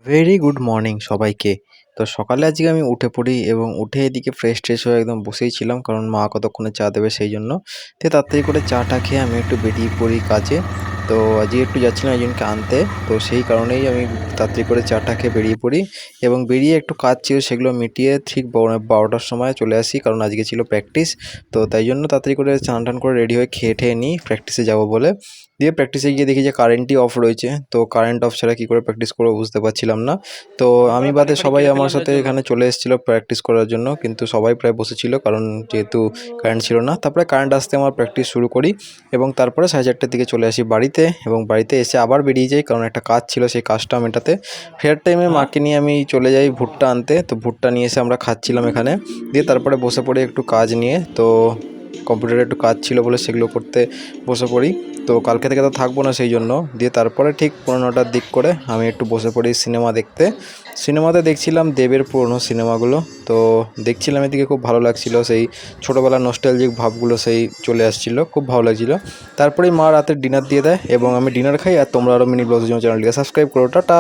Very good morning সবাইকে। তো সকালে আজকে আমি উঠে পড়ি এবং উঠে এদিকে ফ্রেশ হয়ে একদম বসেই ছিলাম, কারণ মা কতক্ষণে চা দেবে সেই জন্য। তো তাড়াতাড়ি করে চাটা খেয়ে আমি একটু বেরিয়ে পড়ি কাজে। তো আজকে একটু যাচ্ছিলাম একজনকে আনতে, তো সেই কারণেই আমি তাড়াতাড়ি করে চাটা খেয়ে বেরিয়ে পড়ি এবং বেরিয়ে একটু কাজ ছিল সেগুলো মিটিয়ে ঠিক 12টার সময় চলে আসি, কারণ আজকে ছিল প্র্যাকটিস। তো তাই জন্য তাড়াতাড়ি করে স্নান টান করে রেডি হয়ে খেয়ে ঠেয়ে নিই প্র্যাকটিসে যাবো বলে। দিয়ে প্র্যাকটিসে গিয়ে দেখি যে কারেন্টই অফ রয়েছে। তো কারেন্ট অফ ছাড়া কী করে প্র্যাকটিস করবো বুঝতে পারছিলাম না। তো আমি বাদে সবাই আমার সাথে এখানে চলে এসেছিলো প্র্যাকটিস করার জন্য, কিন্তু সবাই প্রায় বসেছিল কারণ যেহেতু কারেন্ট ছিল না। তারপরে কারেন্ট আসতে আমার প্র্যাকটিস শুরু করি এবং তারপরে 4:30টার দিকে চলে আসি বাড়িতে এবং বাড়িতে এসে আবার বেরিয়ে যাই, কারণ একটা কাজ ছিল সেই কাজটা মেটাতে। ফেরার টাইমে মাকে নিয়ে আমি চলে যাই ভুট্টা আনতে। তো ভুট্টা নিয়ে এসে আমরা খাচ্ছিলাম এখানে। দিয়ে তারপরে বসে পড়ি একটু কাজ নিয়ে। তো কম্পিউটারে একটু কাজ ছিল বলে সেগুলো করতে বসে পড়ি। তো কালকে থেকে তো থাকবো না সেই জন্য। দিয়ে তারপরে ঠিক 9:30টার দিক করে আমি একটু বসে পড়ি সিনেমা দেখতে। সিনেমাতে দেখছিলাম দেবের পুরনো সিনেমাগুলো। তো দেখছিলাম, এদিকে খুব ভালো লাগছিল, সেই ছোটোবেলার নস্টালজিক ভাবগুলো সেই চলে আসছিলো, খুব ভালো লাগছিলো। তারপরেই মা রাতে ডিনার দিয়ে দেয় এবং আমি ডিনার খাই। আর তোমরা আরও মিনি ব্লগস চ্যানেলটিকে সাবস্ক্রাইব করো। টাটা।